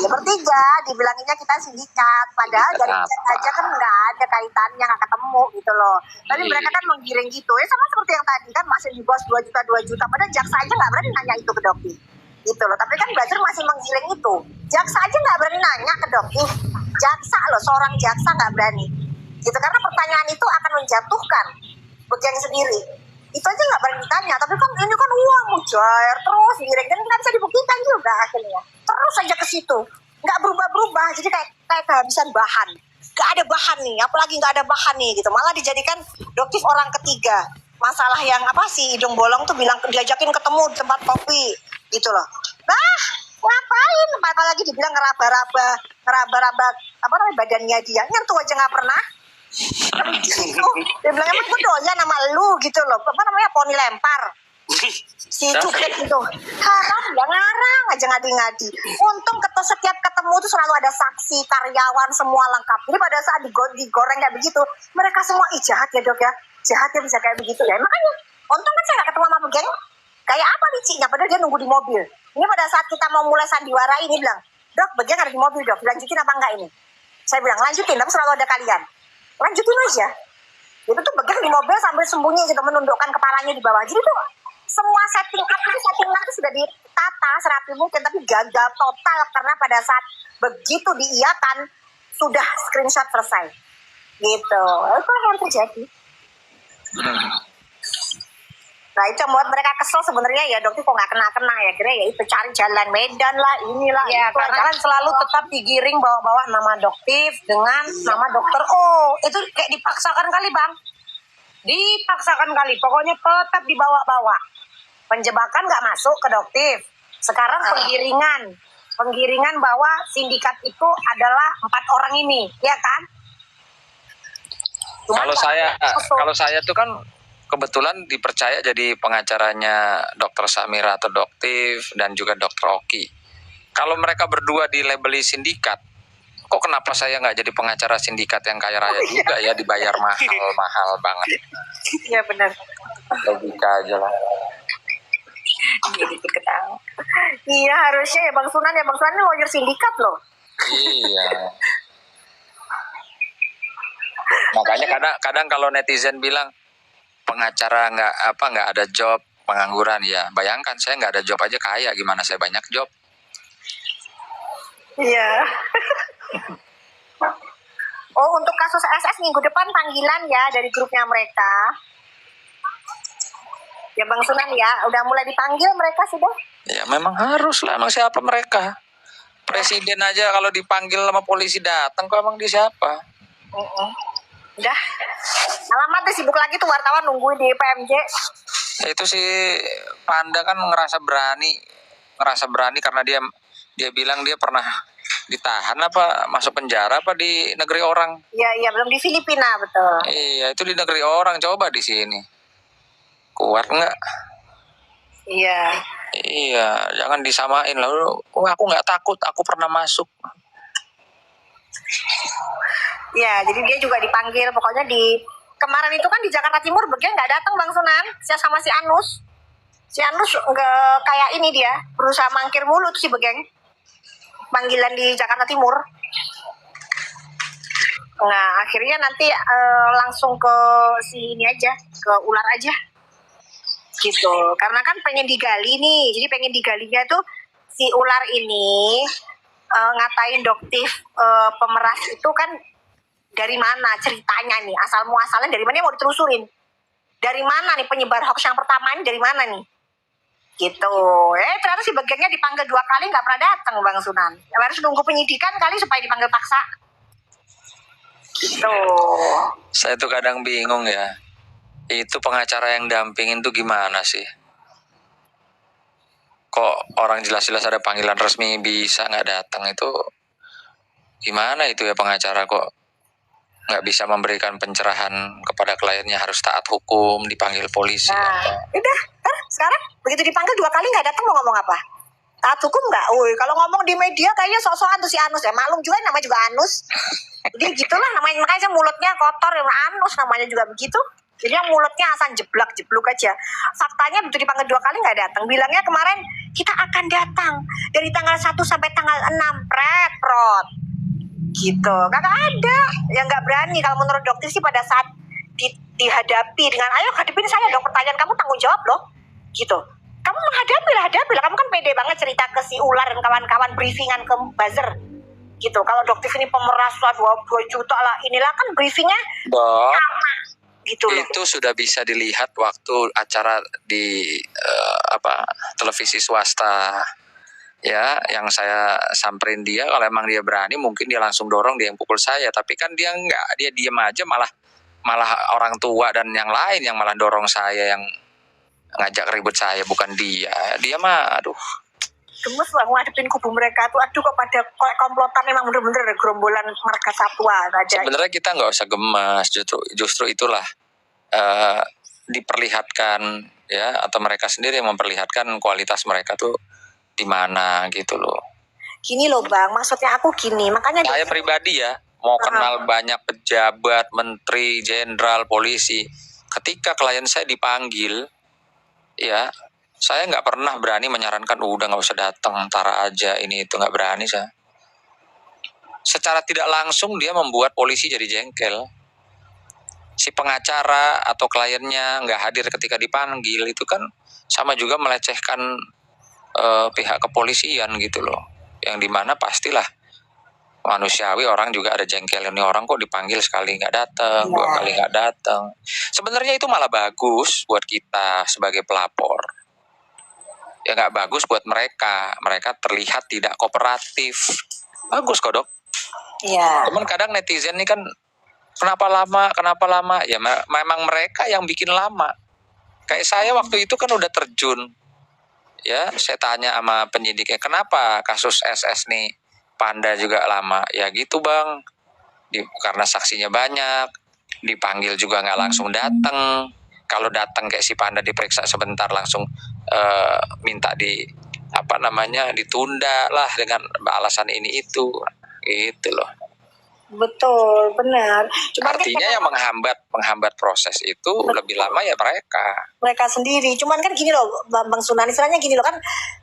Ya bertiga, dibilanginnya kita sindikat. Padahal dari chat aja kan nggak ada kaitannya, nggak ketemu gitu loh. Tapi mereka kan menggiring gitu. Ya sama seperti yang tadi kan masih di bos 2 juta 2 juta. Padahal jaksa aja nggak berani nanya itu ke Doki. Gitu loh. Tapi kan buzzer masih menggiring itu. Jaksa aja nggak berani nanya ke Doki. Jaksa loh, seorang jaksa nggak berani. Gitu karena pertanyaan itu akan menjatuhkan bagian sendiri. Itu aja nggak berani ditanya. Tapi kan ini kan uang mujair terus giring dan nggak bisa dibuktikan juga akhirnya. Terus aja ke situ, nggak berubah-berubah, jadi kayak kehabisan bahan, nggak ada bahan nih, apalagi nggak ada bahan nih gitu, malah dijadikan doktif orang ketiga. Masalah yang apa sih hidung bolong tuh bilang diajakin ketemu di tempat kopi gitu loh. Nah, ngapain? Apalagi dibilang ngeraba-raba apa namanya badannya dia, nyentuh aja nggak pernah. Gitu. Dia bilang emang gue doyan sama lu gitu loh, apa namanya poni lempar. Si Cupet itu haram ya, ngarang aja ngadi-ngadi. Untung setiap ketemu tuh selalu ada saksi, karyawan, semua lengkap. Jadi pada saat digoreng kayak begitu, mereka semua jahat ya dok ya, jahat ya bisa kayak begitu ya. Makanya untung kan saya gak ketemu sama geng kayak apa liciknya, padahal dia nunggu di mobil. Ini pada saat kita mau mulai sandiwara ini bilang, dok bagian ada di mobil dok, lanjutin apa enggak ini? Saya bilang lanjutin, tapi selalu ada kalian, lanjutin aja. Itu tuh bagian di mobil sambil sembunyi gitu, menundukkan kepalanya di bawah. Jadi tuh semua settingan itu sudah ditata serapi mungkin, tapi gagal total karena pada saat begitu diiyakan sudah screenshot selesai gitu. Itu yang terjadi. Nah itu yang buat mereka kesel sebenarnya ya, dokter kok nggak kena ya, kira ya itu cari jalan Medan lah, inilah ya itu karena kan selalu tetap digiring bawa-bawa nama doktif dengan nama dokter. Oh itu kayak dipaksakan kali bang, dipaksakan kali, pokoknya tetap dibawa-bawa. Penjebakan nggak masuk ke doktif. Sekarang penggiringan bahwa sindikat itu adalah 4 orang ini, ya kan? Kalau saya tuh kan kebetulan dipercaya jadi pengacaranya Dokter Samira atau doktif dan juga Dokter Oki. Kalau mereka berdua dilabeli sindikat, kok kenapa saya nggak jadi pengacara sindikat yang kaya raya juga ya, dibayar mahal banget? Iya benar. Logika aja lah. Jadi ketawa. Iya harusnya ya Bang Sunan ini lawyer sindikat loh. Iya. Makanya kadang kalau netizen bilang pengacara nggak ada job, pengangguran, ya bayangkan saya nggak ada job aja kaya, gimana saya banyak job? Iya. Oh untuk kasus SS minggu depan panggilan ya dari grupnya mereka. Ya Bang Sunan ya, udah mulai dipanggil mereka sudah? Ya memang harus lah, emang siapa mereka? Presiden aja kalau dipanggil sama polisi datang, kok emang dia siapa? Udah, alamatnya sibuk lagi tuh wartawan nungguin di PMJ. Ya, itu si Panda kan ngerasa berani karena dia bilang dia pernah ditahan apa masuk penjara apa di negeri orang. Iya belum di Filipina betul. Iya itu di negeri orang, coba di sini. Kuat nggak? Iya, jangan disamain lah. Oh, aku nggak takut, aku pernah masuk. Ya, jadi dia juga dipanggil. Pokoknya kemarin itu kan di Jakarta Timur, Begeng nggak datang Bang Sunan, sama si Anus. Si Anus nggak kayak ini, dia berusaha mangkir mulu tuh si Begeng. Panggilan di Jakarta Timur. Nah, akhirnya nanti langsung ke si ini aja, ke Ular aja. Gitu, karena kan pengen digali nih, jadi pengen digalinya tuh si Ular ini ngatain doktif pemeras itu kan dari mana ceritanya nih, asal muasalnya dari mana, mau ditelusurin dari mana nih penyebar hoax yang pertama ini dari mana nih gitu. Ternyata si Begengnya dipanggil 2 kali nggak pernah datang Bang Sunan, harus nunggu penyidikan kali supaya dipanggil paksa gitu. Saya tuh kadang bingung ya, itu pengacara yang dampingin tuh gimana sih? Kok orang jelas-jelas ada panggilan resmi bisa nggak datang, itu gimana itu ya pengacara, kok nggak bisa memberikan pencerahan kepada kliennya, harus taat hukum, dipanggil polisi. Nah, udah, sekarang begitu dipanggil 2 kali nggak datang, mau ngomong apa? Taat hukum nggak? Kalau ngomong di media kayaknya sok-sokan tuh si Anus ya, maklum juga namanya juga Anus. Jadi gitulah namanya, makanya mulutnya kotor, Anus namanya juga begitu. Jadi yang mulutnya asal jeblak-jebluk aja. Faktanya begitu dipanggil 2 kali nggak datang. Bilangnya kemarin kita akan datang dari tanggal 1 sampai tanggal 6, prot. Gitu. Kagak ada yang nggak berani. Kalau menurut dokter sih pada saat dihadapi dengan, ayo hadapin saya dong, pertanyaan kamu tanggung jawab loh. Gitu. Kamu hadapilah. Kamu kan pede banget cerita ke si Ular dan kawan-kawan, briefingan ke buzzer. Gitu. Kalau dokter ini pemeras lah 2 juta lah, inilah kan briefingnya Dok, sama. Gitu loh. itu sudah bisa dilihat waktu acara di televisi swasta ya, yang saya samperin dia. Kalau emang dia berani mungkin dia langsung dorong, dia yang pukul saya, tapi kan dia enggak, dia diem aja, malah orang tua dan yang lain yang malah dorong saya, yang ngajak ribut saya, bukan dia mah aduh. Gemes lah ngadepin kubu mereka tuh, aduh kok pada komplotan, memang bener-bener gerombolan marga satwa aja. Sebenarnya kita nggak usah gemas, justru itulah diperlihatkan ya, atau mereka sendiri yang memperlihatkan kualitas mereka tuh di mana gitu loh. Gini loh Bang, maksudnya aku gini, makanya Saya pribadi ya mau kenal banyak pejabat, menteri, jenderal, polisi. Ketika klien saya dipanggil, ya saya nggak pernah berani menyarankan udah nggak usah datang, ntar aja ini itu, nggak berani saya. Secara tidak langsung dia membuat polisi jadi jengkel. Si pengacara atau kliennya nggak hadir ketika dipanggil, itu kan sama juga melecehkan pihak kepolisian gitu loh. Yang dimana pastilah manusiawi, orang juga ada jengkel, ini orang kok dipanggil sekali nggak datang, 2 kali nggak datang. Sebenarnya itu malah bagus buat kita sebagai pelapor. Ya nggak bagus buat mereka terlihat tidak kooperatif. Bagus kok dok. Iya. Cuman kadang netizen ini kan kenapa lama, ya memang mereka yang bikin lama. Kayak saya waktu itu kan udah terjun, ya saya tanya sama penyidiknya, kenapa kasus SS nih Panda juga lama? Ya gitu bang, karena saksinya banyak, dipanggil juga nggak langsung datang. Kalau datang kayak si Panda diperiksa sebentar langsung minta ditunda lah dengan alasan ini itu, gitu loh. Betul, benar. Cuma artinya yang menghambat proses itu lebih lama ya mereka sendiri. Cuman kan gini loh Bang Sunan, istilahnya gini loh kan,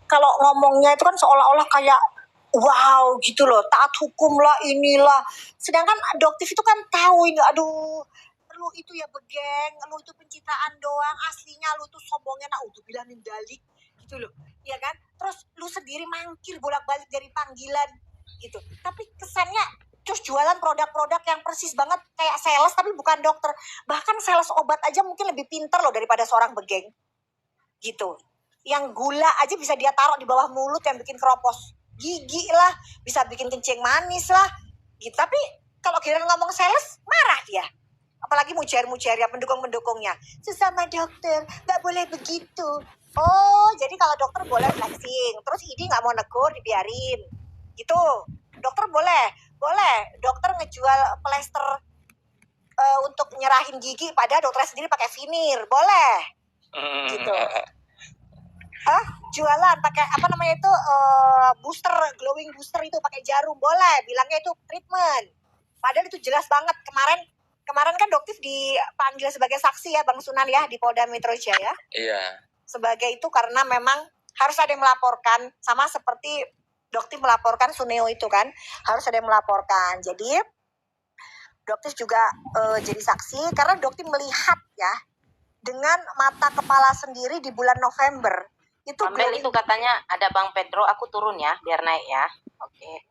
kalau ngomongnya itu kan seolah-olah kayak wow gitu loh, taat hukum lah inilah. Sedangkan adoptif itu kan tahu ini, aduh lu itu ya begeng, lu itu pencitraan doang, aslinya lu tuh sombongnya naudzubillah min dzalik gitu loh. Ya kan? Terus lu sendiri mangkir bolak-balik dari panggilan gitu. Tapi kesannya terus jualan produk-produk yang persis banget kayak sales tapi bukan dokter. Bahkan sales obat aja mungkin lebih pintar loh daripada seorang begeng gitu. Yang gula aja bisa dia taruh di bawah mulut yang bikin keropos gigi lah, bisa bikin kencing manis lah gitu. Tapi kalau giliran ngomong sales marah dia, apalagi mujar-mujar ya pendukung-pendukungnya, sesama dokter nggak boleh begitu. Oh jadi kalau dokter boleh flexing, terus ini nggak mau negur dibiarin gitu. Dokter boleh dokter ngejual plester untuk nyerahin gigi, padahal dokter sendiri pakai vinir, boleh gitu. Jualan pakai booster, glowing booster itu pakai jarum, boleh, bilangnya itu treatment, padahal itu jelas banget. Kemarin kan doktif dipanggil sebagai saksi ya Bang Sunan ya di Polda Metro Jaya. Iya. Sebagai itu karena memang harus ada yang melaporkan, sama seperti doktif melaporkan Suneo itu kan, harus ada yang melaporkan. Jadi doktif juga jadi saksi karena doktif melihat ya dengan mata kepala sendiri di bulan November. Itu itu katanya ada Bang Pedro, aku turun ya biar naik ya. Oke.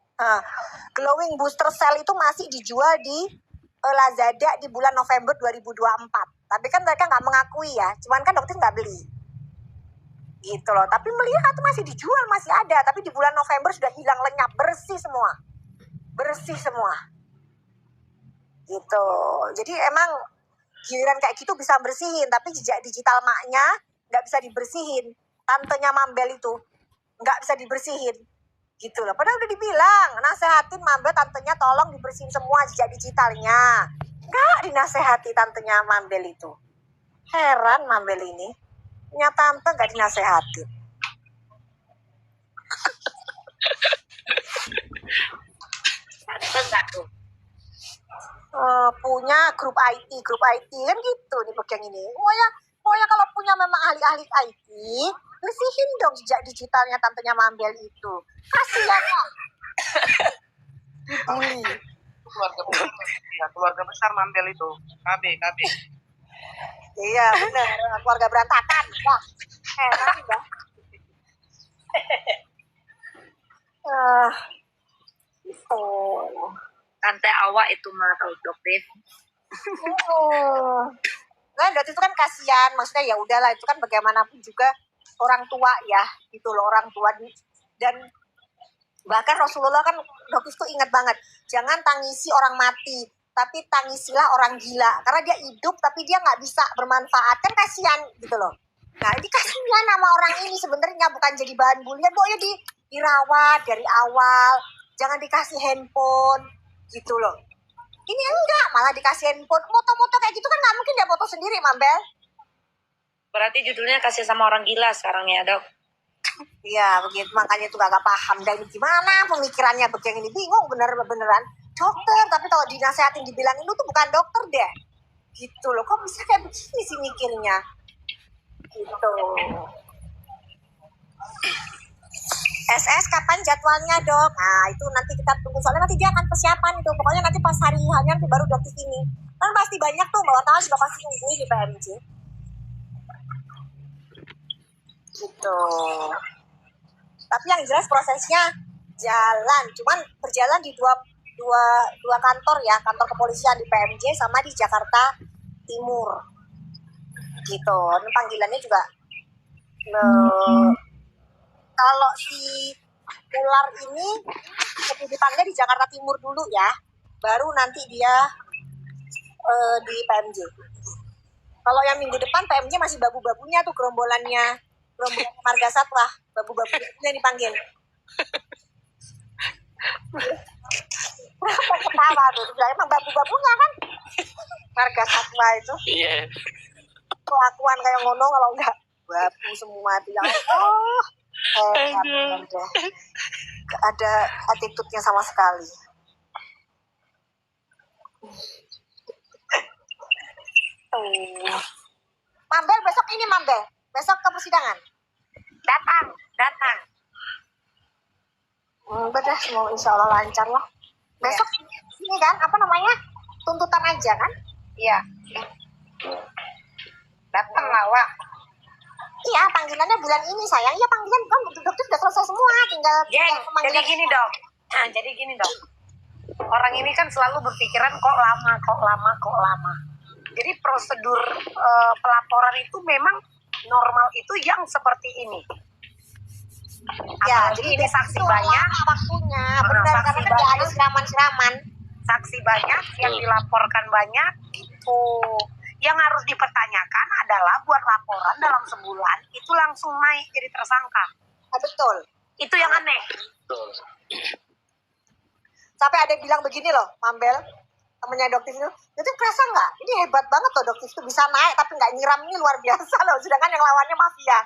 Glowing booster cell itu masih dijual di Lazada di bulan November 2024. Tapi kan mereka nggak mengakui ya, cuman kan dokter nggak beli. Gitu loh, tapi melihat masih dijual, masih ada, tapi di bulan November sudah hilang lenyap, bersih semua gitu. Jadi emang giliran kayak gitu bisa bersihin, tapi jejak digital maknya nggak bisa dibersihin. Tantenya Mambel itu nggak bisa dibersihin gitu loh, padahal udah dibilang nasehatin Mambel, tantenya tolong dibersihin semua jejak digitalnya, nggak dinasehati tantenya Mambel itu. Heran Mambel ini, tante nggak dinasehatin. Enggak tuh. Punya grup IT kan gitu nih begeng ini. pokoknya kalau punya memang ahli-ahli IT, bersihin dong jejak digitalnya tantenya Mambel itu. Kasihan lah. Dibully. Keluarga besar Mambel itu. KB. Iya benar, keluarga berantakan. Wah, enak udah. Itu. Tante awak itu mah tahu dokter. Nah, itu kan kasihan, maksudnya ya udahlah itu kan bagaimanapun juga orang tua ya, gitu loh orang tua dan bahkan Rasulullah kan dokter itu ingat banget, jangan tangisi orang mati, tapi tangisilah orang gila karena dia hidup tapi dia nggak bisa bermanfaat kan kasihan gitu loh. Nah ini kasihan sama orang ini sebenarnya bukan jadi bahan bulian, pokoknya dirawat dari awal, jangan dikasih handphone gitu loh. Ini enggak, malah dikasih handphone, moto-moto kayak gitu kan nggak mungkin dia foto sendiri, Mambel. Berarti judulnya kasih sama orang gila sekarang ya, Dok. Iya, begitu. Makanya itu gak paham. Dan gimana pemikirannya begini, ini bingung beneran dokter. Tapi kalau dinasehatin dibilangin lu tuh bukan dokter deh. Gitu loh, kok bisa kayak begini sih mikirnya. Gitu. SS kapan jadwalnya dok? Nah itu nanti kita tunggu soalnya nanti dia akan persiapan itu. Pokoknya nanti pas hari hanya nanti baru dokter ini. Kan pasti banyak tuh bawah tangan sudah pasti nungguin di PMJ. Gitu. Tapi yang jelas prosesnya jalan, cuman berjalan di dua kantor ya, kantor kepolisian di PMJ sama di Jakarta Timur. Gitu. Ini panggilannya juga kalau si ular ini dipanggil di Jakarta Timur dulu ya, baru nanti dia di PMJ. Kalau yang minggu depan PMJ masih babu-babunya tuh gerombolannya Marga Satwa, babu-babunya dipanggil. Ketawa tuh, emang babu-babunya kan Marga Satwa itu. Iya. Kelakuan kayak ngono kalau enggak babu semua bilang gak ada attitude-nya sama sekali. Mambel besok ini Mambel, besok ke persidangan. Datang. Udah semua insya Allah lancar lah. Besok ini kan apa namanya tuntutan aja kan? Iya. Datang lah, Wak. Iya, panggilannya bulan ini sayang. Iya, panggilan kan dokter sudah selesai semua, tinggal Jadi gini, Dok. Jadi gini, Dok. Orang ini kan selalu berpikiran kok lama. Jadi prosedur pelaporan itu memang normal itu yang seperti ini. Ya, Apalagi ini saksi banyak. Waktunya, benar saksi karena kan nggak ada banyak. siraman-siraman. Saksi banyak, yang dilaporkan banyak gitu. Yang harus dipertanyakan adalah buat laporan dalam sebulan itu langsung naik jadi tersangka. Betul. Itu yang aneh. Sampai ada yang bilang begini loh, Mambel, temennya dokter itu kerasa nggak? Ini hebat banget loh dokter itu bisa naik tapi nggak nyiram, ini luar biasa loh. Sedangkan yang lawannya mafia.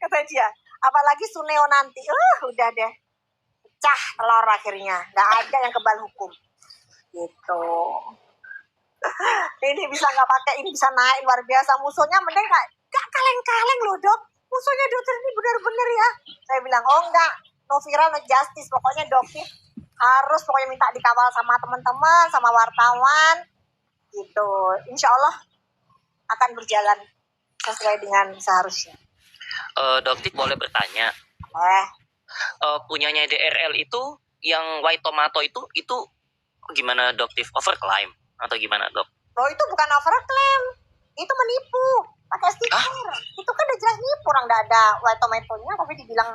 Kata dia. Apalagi Suneo nanti, udah deh, pecah telur akhirnya. Nggak ada yang kebal hukum. Gitu. Ini bisa nggak pakai, ini bisa naik luar biasa. Musuhnya mending nggak kaleng-kaleng loh dok. Musuhnya dokter ini benar-benar ya. Saya bilang oh enggak, no viral no justice. Pokoknya dokter harus pokoknya minta dikawal sama teman-teman, sama wartawan, gitu. Insya Allah akan berjalan sesuai dengan seharusnya. Dokter boleh bertanya, punyanya DRL itu yang white tomato itu gimana dokter, overclaim atau gimana dok? Oh itu bukan overclaim, itu menipu pakai stiker. Itu kan udah jelas nipu, orang nggak ada white tomato-nya tapi dibilang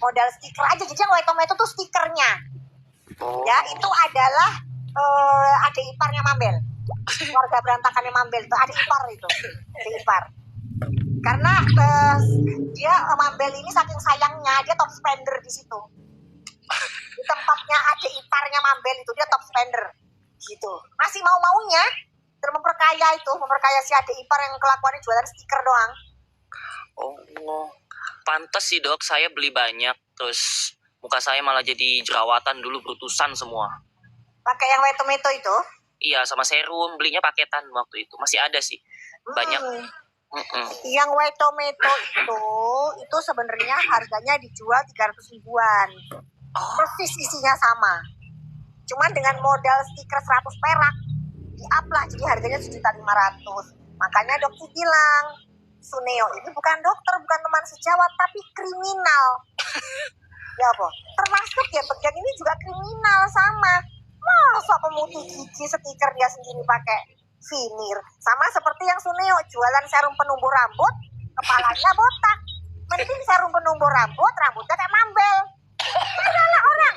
modal stiker aja. Jadi yang white tomato tuh stikernya. Ya itu adalah adik iparnya Mambel, keluarga berantakannya Mambel itu adik ipar. Karena dia Mambel ini saking sayangnya dia top spender di situ. Di tempatnya adik iparnya Mambel itu dia top spender gitu. Masih mau-maunya memperkaya si adik ipar yang kelakuannya jualan stiker doang. Oh, pantas sih dok, saya beli banyak terus muka saya malah jadi jerawatan dulu, berutusan semua. Pakai yang white tomato itu? Iya, sama serum, belinya paketan waktu itu. Masih ada sih. banyak. Yang white tomato itu sebenarnya harganya dijual 300 ribuan. Persis isinya sama. Cuman dengan modal stiker 100 perak di-up lah, jadi harganya 1.500.000. Makanya dokter bilang, Suneo ini bukan dokter, bukan teman sejawat, tapi kriminal. Ya apa? Termasuk ya Bejang ini juga kriminal sama. Masa pemutih gigi stiker dia sendiri pakai vinir. Sama seperti yang Suneo jualan serum penumbuh rambut, kepalanya botak. Mending serum penumbuh rambut, rambutnya kayak mambel. Adalah orang.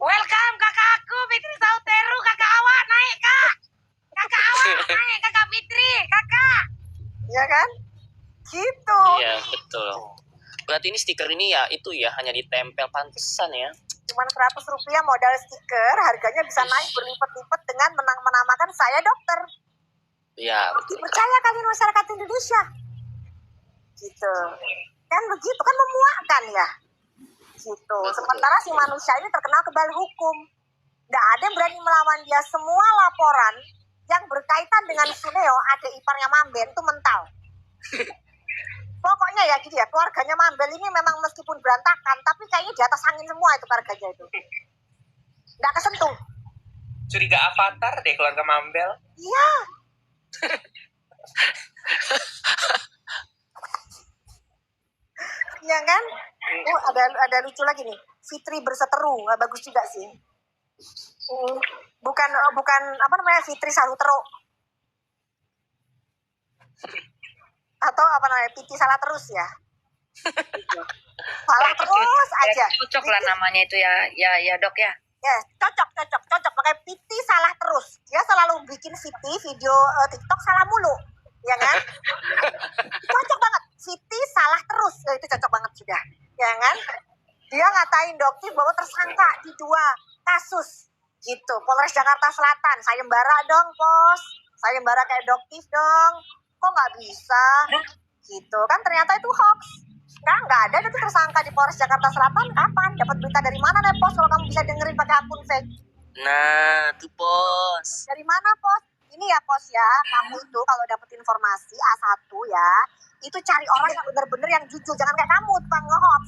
Welcome kakakku Fitri Sauteru, kakak awak naik kak. Kakak awak naik, kakak Fitri, kakak. Ya kan? Gitu. Iya, betul. Berarti ini stiker ini ya itu ya hanya ditempel, pantesan ya. Cuman 100 rupiah modal stiker, harganya bisa naik berlipat-lipat dengan menamakan saya dokter. Iya, betul. Dipercaya kalian masyarakat Indonesia. Gitu. Kan begitu, kan memuakkan ya. Gitu. Sementara si manusia ini terkenal kebal hukum. Nggak ada yang berani melawan dia. Semua laporan yang berkaitan dengan Suneo, ada iparnya Mamben, itu mental. Pokoknya ya gitu ya, keluarganya Mambel ini memang meskipun berantakan, tapi kayaknya di atas angin semua itu keluarganya itu. Nggak kesentuh. Curiga avatar deh keluarga Mambel. Iya. Iya kan? Oh, ada lucu lagi nih. Fitri berseteru, nggak bagus juga sih. Bukan apa namanya, Fitri Sarutero. Atau apa namanya, Piti salah terus ya. Salah terus aja. Cocok lah namanya itu ya dok ya. Ya, cocok. Pakai Piti salah terus. Dia selalu bikin video TikTok salah mulu. Ya kan? Cocok banget. Siti salah terus. Ya, itu cocok banget sudah. Ya kan? Dia ngatain Doktif bahwa tersangka di 2 kasus. Gitu. Polres Jakarta Selatan. Sayembara dong, Pos. Sayembara kayak Doktif dong. Kok nggak bisa? Gitu. Kan ternyata itu hoax. Nggak ada itu tersangka di Polres Jakarta Selatan. Kapan? Dapat berita dari mana nih, Pos? Kalau kamu bisa dengerin pakai akun fake. Nah, tuh Pos. Dari mana, Pos? Ini ya, Pos ya. Kamu itu kalau dapat informasi A1 ya, itu cari orang yang bener-bener yang jujur. Jangan kayak kamu, tukang nge-hoax.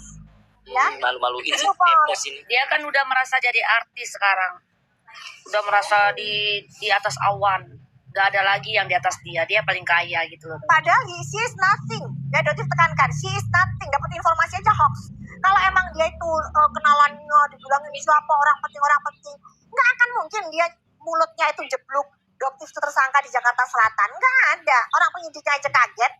Ya? Malu-maluin sih Itu, Pos. Pos ini. Dia kan udah merasa jadi artis sekarang. Udah merasa di atas awan. Gak ada lagi yang di atas dia. Dia paling kaya gitu loh. Padahal she is nothing. Ya, Dotif tekankan, she is nothing. Dapat informasi aja hoax. Kalau emang dia itu kenalannya, dibilang ini siapa orang penting. Nggak akan mungkin dia mulutnya itu jeblok. Dotif itu tersangka di Jakarta Selatan. Nggak ada. Orang penyidiknya aja kaget.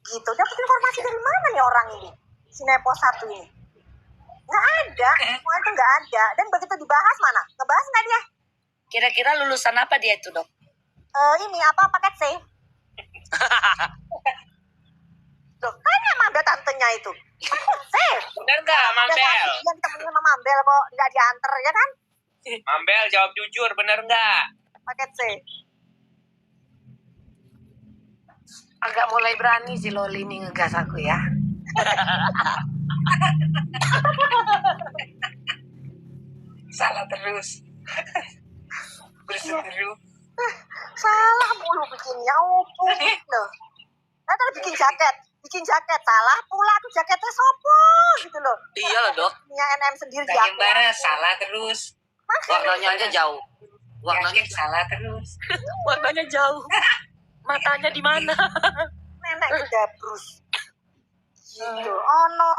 Gitu. Dapat informasi dari mana nih orang ini? Si Nepos 1 ini. Nggak ada. Semua itu nggak ada. Dan begitu dibahas mana? Ngebahas nggak dia? Kira-kira lulusan apa dia itu dok? Ini apa paket C? Loh, kan emang ada tantenya itu. Paket C. Bener nggak Mambel? Yang temennya sama Mambel kok nggak diantar ya kan? Mambel jawab jujur, bener nggak? Paket C. Agak mulai berani si Loli nih ngegas aku ya. Salah terus. Berseteru. Salah mulu bikinnya, opo loh. Nah, tadi bikin jaket salah pula tuh jaketnya sopo gitu loh. Iya lah dok. Punya NM sendiri Sayembara salah terus. Warnanya aja jauh. Warnanya salah terus. warnanya jauh. Matanya di mana? Nenek gedabrus. Gitu. Oh no,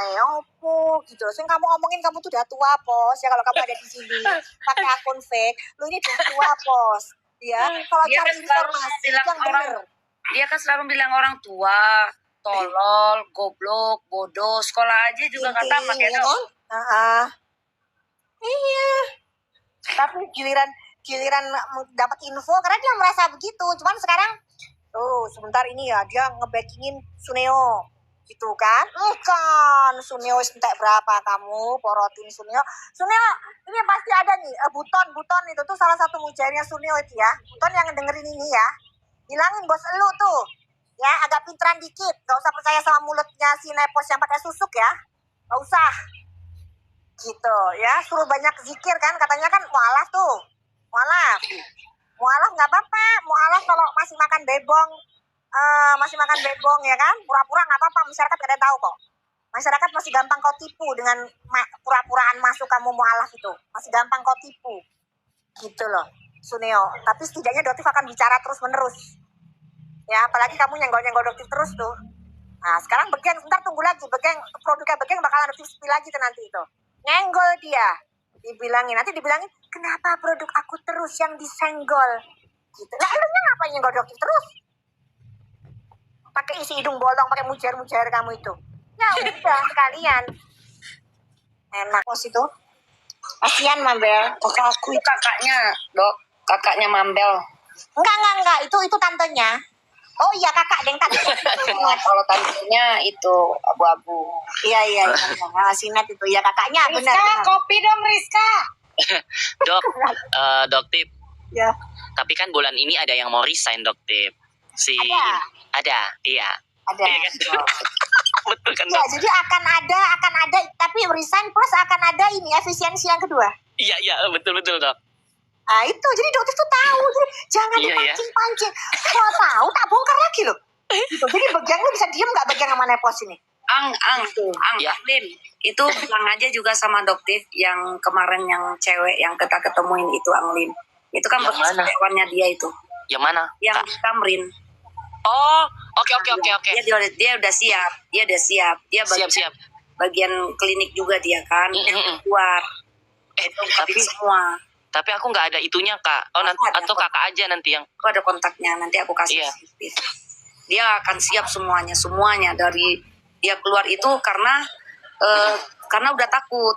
ayo opo gitu. Sing kamu omongin kamu tuh udah tua, Pos. Ya kalau kamu ada di sini pakai akun fake, lu ini udah tua, Pos. Ya, kalau Dia cari kan selalu informasi bilang yang bener. Dia kan selalu bilang orang tua, tolol, goblok, bodoh. Sekolah aja juga nggak tamat ya dok. Iya. Tapi giliran dapat info karena dia merasa begitu. Cuman sekarang sebentar ini ya dia ngebackingin Suneo gitu kan. Kan Suneo entek berapa kamu porotin Suneo ini pasti ada nih. Buton itu tuh salah satu mujairnya Suneo itu ya. Buton yang dengerin ini ya, bilangin bos elu tuh ya agak pinteran dikit, gak usah percaya sama mulutnya si Nepos yang pakai susuk ya, gak usah gitu ya. Suruh banyak zikir kan, katanya kan mualaf tuh, mualaf Mualaf nggak apa-apa. Mualaf kalau masih makan bebong, ya kan? Pura-pura nggak apa-apa. Masyarakat gak ada tahu kok. Masyarakat masih gampang kau tipu dengan pura-puraan masuk kamu mualaf itu. Masih gampang kau tipu. Gitu loh, Suneo. Tapi setidaknya Doktif akan bicara terus-menerus. Ya, apalagi kamu nyenggol-nyenggol Doktif terus tuh. Nah, sekarang Begeng, ntar tunggu lagi. Produknya Begeng bakalan Doktif spill lagi tuh nanti itu. Nyenggol dia. Nanti dibilangin, kenapa produk aku terus yang disenggol? Gitu. Nah, elunya ngapain nyenggol Doktif terus? Pakai isi hidung bolong, pakai mujar-mujar kamu itu. Ya udah, sekalian. Enak pos itu. Kasian Mambel. Kakak aku itu kakaknya, Dok. Kakaknya Mambel. Enggak. Itu tantenya. Oh iya, kakak Deng tadi. Kalau tantenya itu abu-abu. Iya. Sinat itu ya kakaknya benar. Kopi dong Rizka. Dok, Doktif. Ya. Tapi kan bulan ini ada yang mau resign, Doktif. Ada, iya. Ada. Iya kan? Betul kan, Ya, Dok? jadi akan ada tapi resign plus akan ada ini efisiensi yang kedua. Iya, betul, Dok. Ah itu, jadi Doktif tuh tahu, jadi jangan Iya, dipancing-pancing. Kalau tahu tak bongkar lagi loh. Gitu. Jadi Begeng lu bisa diem nggak Begeng sama Nepos ini? Ya. Lin, itu bilang aja juga sama Doktif yang kemarin yang cewek yang kita ketemuin itu Anglin. Itu kan Yang bekas mana? karyawannya dia itu. Yang mana? Yang Kak? di Tamrin. Oh, oke. Dia udah siap. Dia Siap. bagian klinik juga dia kan. Mm-mm. Keluar. Tapi Semua. aku nggak ada itunya, Kak. Oh, nanti Ada, atau Kakak aja nanti yang. Aku ada kontaknya, nanti aku kasih. Iya. Dia akan siap semuanya dari dia keluar itu karena udah takut.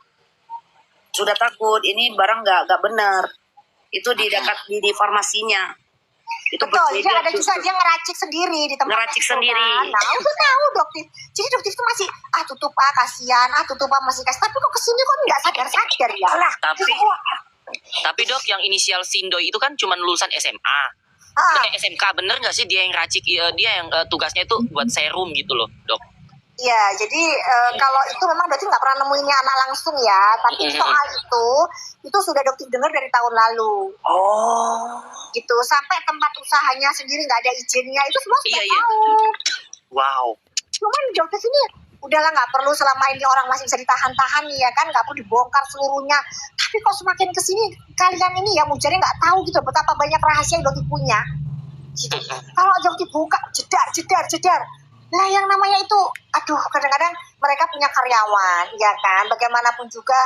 Sudah takut ini barang nggak benar. Itu di farmasinya. Itu Betul, jadi ada juga dia ngeracik sendiri di tempat Ngeracik itu, sendiri. Kan? Nah, udah tahu Doktif. Jadi Doktif itu masih tutup kasihan, tutup masih kasih. Tapi kok kesini kok nggak sadar ya lah. Tapi Dok, yang inisial Sindoy itu kan cuma lulusan SMA. SMK bener nggak sih dia yang racik? Dia yang tugasnya itu buat serum gitu loh, Dok. Iya, jadi kalau itu memang Doktif nggak pernah nemuinnya anak langsung ya. Tapi soal itu sudah Doktif dengar dari tahun lalu. Oh. Gitu, sampai tempat usahanya sendiri nggak ada izinnya, itu semua sudah Iya. tahu. Wow. Cuman Doktif ini udahlah nggak perlu selama ini orang masih bisa ditahan-tahan ya kan, nggak perlu dibongkar seluruhnya. Tapi kok semakin kesini kalian ini ya mujarnya nggak tahu gitu betapa banyak rahasia yang Doktif punya. Gitu. Kalau Doktif buka jedar. Lah yang namanya itu, kadang-kadang mereka punya karyawan, ya kan? Bagaimanapun juga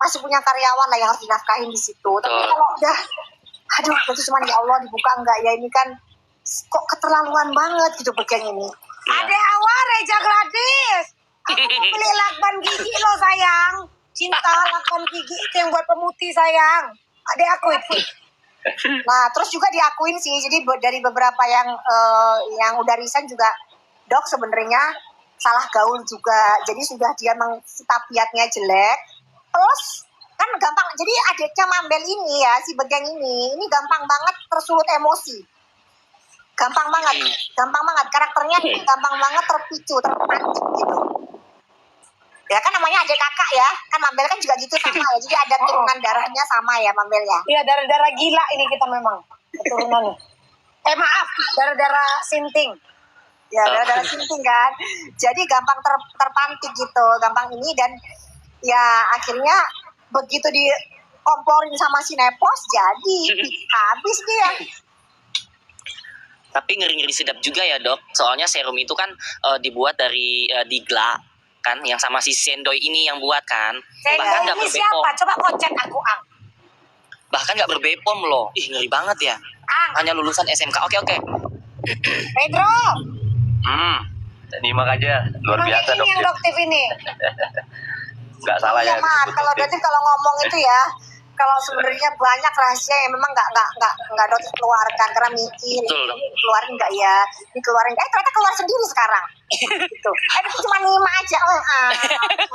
masih punya karyawan lah yang harus dinafkahin di situ. Tapi kalau udah, itu cuma ya Allah dibuka enggak ya ini kan kok keterlaluan banget gitu Begeng ini. Ada awal Reja Gladys. Aku mau beli lakban gigi lo sayang. Cinta lakban gigi itu yang buat pemutih sayang. Adek aku itu. Nah terus juga diakuin sih, jadi dari beberapa yang udah resign juga Dok sebenarnya salah gaul juga. Jadi sudah dia tabiatnya jelek. Terus kan gampang, jadi adiknya Mambel ini ya, si Begeng ini gampang banget tersulut emosi. Gampang banget. Karakternya gampang banget terpicu, terpancing gitu. Ya kan namanya adik kakak ya. Kan Mambel kan juga gitu sama ya. Jadi ada turunan darahnya sama ya Mambel ya. Iya, darah-darah gila ini kita memang keturunannya. Maaf, darah-darah sinting. Ya darah sinting kan. Jadi gampang terpantik gitu, gampang ini. Dan ya akhirnya begitu dikomporin sama si Nepos, jadi habis dia. Tapi ngeri-ngeri sedap juga ya, Dok. Soalnya serum itu kan dibuat dari Digla kan, yang sama si Sendoy ini yang buat kan. Bahkan nggak Ini berbepom. siapa? Coba kocek aku, Ang. Bahkan nggak berbepom loh. Ih, ngeri banget ya. Hanya lulusan SMK. Oke. Pedro. Nyimak aja, luar biasa Ini yang Doktif. Doktif ini. Nggak salah Ya ya. maaf kalau Doktif kalau ngomong itu ya, kalau sebenarnya banyak rahasia yang memang nggak Doktif keluarkan karena mikir Betul. ini keluarin nggak ya, ini keluarin ternyata keluar sendiri sekarang. Gitu. Itu cuma nyimak aja.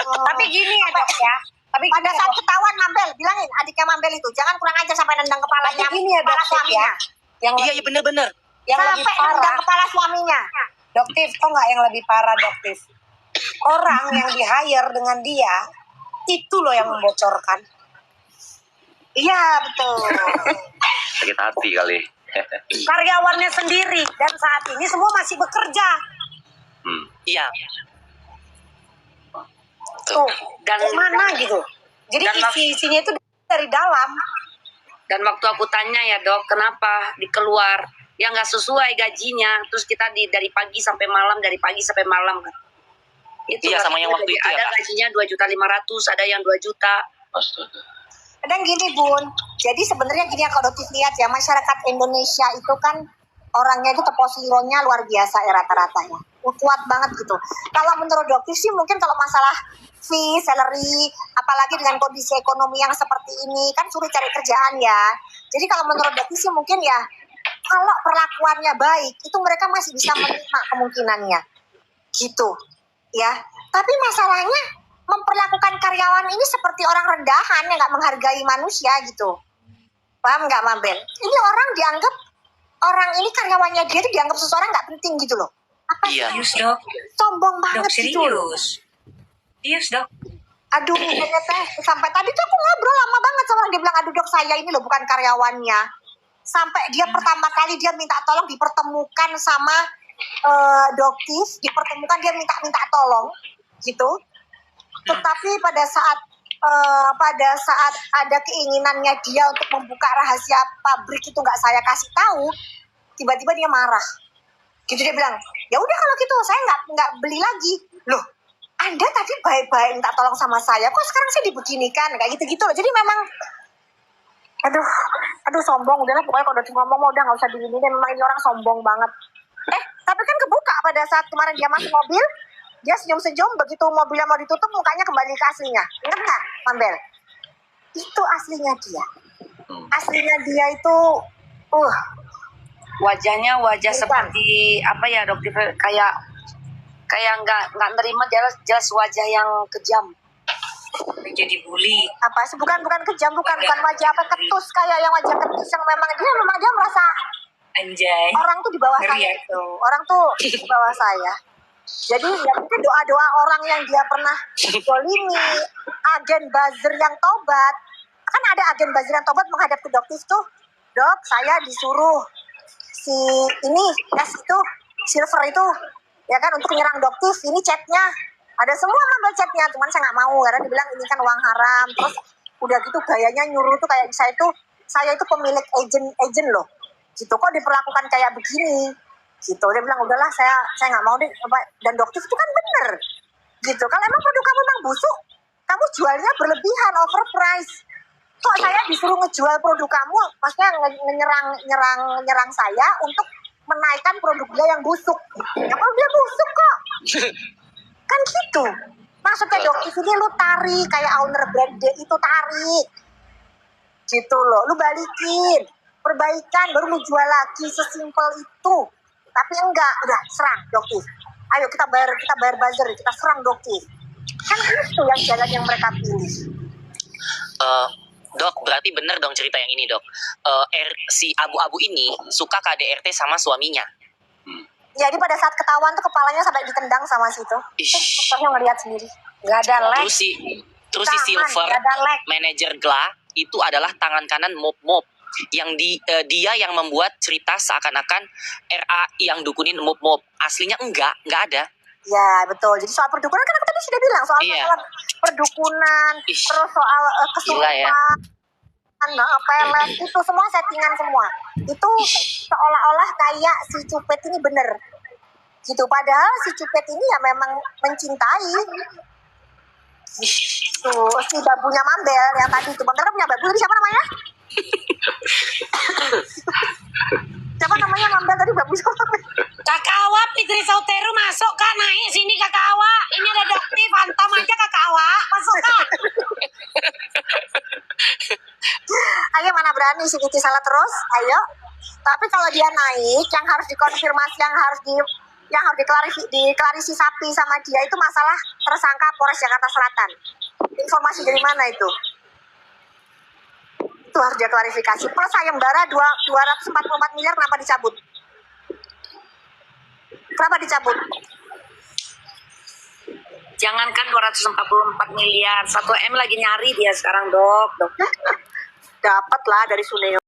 Tapi gini ya, Dok ya. Tapi Pada saat ketahuan Mambel, bilangin adiknya Mambel itu jangan kurang ajar sampai nendang kepalanya. gini ya, kepala Doktif suaminya. ya. Yang Iya, lebih, bener-bener. yang lebih Sampai nendang parah. kepala suaminya. Doktif, kok nggak yang lebih parah, Doktif? Orang yang di-hire dengan dia, itu loh yang membocorkan. Iya betul. sakit hati kali. Karyawannya sendiri dan saat ini semua masih bekerja. Iya. Tuh, dan mana gitu. Jadi isinya itu dari dalam. Dan waktu aku tanya ya dok, kenapa dikeluar? Ya nggak sesuai gajinya. Terus kita dari pagi sampai malam, dari pagi sampai malam kan. Itu Iya, sama yang waktu itu ya, ada Kak. gajinya 2.500.000, ada yang 2 juta. Astaga. Kadang gini Bun, jadi sebenarnya gini ya kalau Doktif lihat ya, masyarakat Indonesia itu kan orangnya itu teposironnya luar biasa ya rata-rata ya, kuat banget gitu. Kalau menurut Doktif sih mungkin kalau masalah fee, salary, apalagi dengan kondisi ekonomi yang seperti ini kan sulit cari kerjaan ya. Jadi kalau menurut Doktif sih mungkin ya kalau perlakuannya baik itu mereka masih bisa menerima kemungkinannya gitu ya. Tapi masalahnya memperlakukan karyawan ini seperti orang rendahan yang nggak menghargai manusia gitu. Paham nggak Mabel? Ini orang dianggap, orang ini karyawannya dia itu dianggap seseorang nggak penting gitu loh. Apa Iya. Serius dok. sombong Dok banget gitu loh. serius dok. Aduh, ternyata sampai tadi tuh aku ngobrol lama banget sama orang, dia bilang aduh dok saya ini loh bukan karyawannya. Sampai dia pertama kali dia minta tolong dipertemukan sama Doktif, dipertemukan dia minta tolong gitu. Tetapi pada saat ada keinginannya dia untuk membuka rahasia pabrik itu nggak saya kasih tahu, tiba-tiba dia marah. Gitu dia bilang, ya udah kalau gitu saya nggak beli lagi. Loh, Anda tadi baik-baik minta tolong sama saya, kok sekarang saya dibeginikan kayak gitu-gitu loh. Jadi memang aduh sombong, udahlah pokoknya kalau udah ngomong udah nggak usah digini, memang ini orang sombong banget. Tapi kan kebuka pada saat kemarin dia masuk mobil, dia senyum-senyum, begitu mobilnya mau ditutup mukanya kembali ke aslinya. Ingat nggak, Mambel? Itu aslinya dia. Aslinya dia itu, Wajahnya wajah Bukan. seperti apa ya dok? Kayak nggak nerima, jelas wajah yang kejam. Jadi bully. apa sih? Bukan kejam, bukan wajah apa ketus kayak yang wajah ketus yang memang dia merasa Anjay. orang tuh di bawah Ngeri saya ya. itu. Orang tuh di bawah saya. Jadi ya mungkin doa-doa orang yang dia pernah zolimi, agen buzzer yang tobat. Kan ada agen buzzer yang tobat menghadap ke Doktif tuh. Dok, saya disuruh si ini S itu, Silver itu, ya kan untuk menyerang Doktif. Ini chatnya. Ada semua ngambil chatnya, cuman saya nggak mau karena dibilang ini kan uang haram. Terus udah gitu gayanya nyuruh tuh kayak saya itu pemilik agent loh. Gitu kok diperlakukan kayak begini. Gitu dia bilang udahlah saya nggak mau deh. Dan Doktif itu kan bener gitu. Kalau emang produk kamu memang busuk, kamu jualnya berlebihan, overprice. Kok saya disuruh ngejual produk kamu, maksudnya nyerang saya untuk menaikkan produk dia yang busuk. Ya kalau dia busuk kok kan gitu. Maksudnya Doktif ini lu tarik kayak owner brand D itu tarik gitu loh, lu balikin, perbaikan baru lu jual lagi, sesimpel itu. Tapi enggak, udah serang Doktif. Ayo kita bayar buzzer, kita serang Doktif. Kan itu yang jalan yang mereka pilih. Dok, berarti bener dong cerita yang ini dok. Si abu-abu ini suka KDRT sama suaminya. Jadi pada saat ketahuan tuh kepalanya sampai ditendang sama situ. Ish. Dokternya ngelihat sendiri. Nggak ada lag. Terus si Tangan, Silver, nggak ada lag. manajer Gla itu adalah tangan kanan mop yang dia yang membuat cerita seakan-akan RA yang dukunin mop. Aslinya enggak ada. Ya betul. Jadi soal perdukunan kan aku tadi sudah bilang soal Iya. masalah perdukunan, Ish. terus soal Gila ya. kesurupan, pelet, itu semua settingan semua. Itu seolah-olah kayak si Cupet ini bener. Gitu. Padahal si Cupet ini ya memang mencintai. Tuh, si babunya Mambel yang tadi itu. Mambel kan punya babu, tadi siapa namanya? Siapa namanya Mambel tadi, babu siapa? Kakak Awa, Fitri Sauteru masuk kak, naik sini kakak Awa. Ini ada Doktif, hantam aja kakak Awa, masuk kak. Ayo mana berani si Kiki salah terus, ayo. Tapi kalau dia naik, yang harus dikonfirmasi, yang harus diklarifikasi sama dia itu masalah tersangka Polres Jakarta Selatan. Informasi dari mana itu? Itu harus dia klarifikasi. Plus sayembara 244 miliar kenapa dicabut? Kenapa dicabut? Jangankan 244 miliar, 1 M lagi nyari dia sekarang dok. Dapat lah dari Suneo.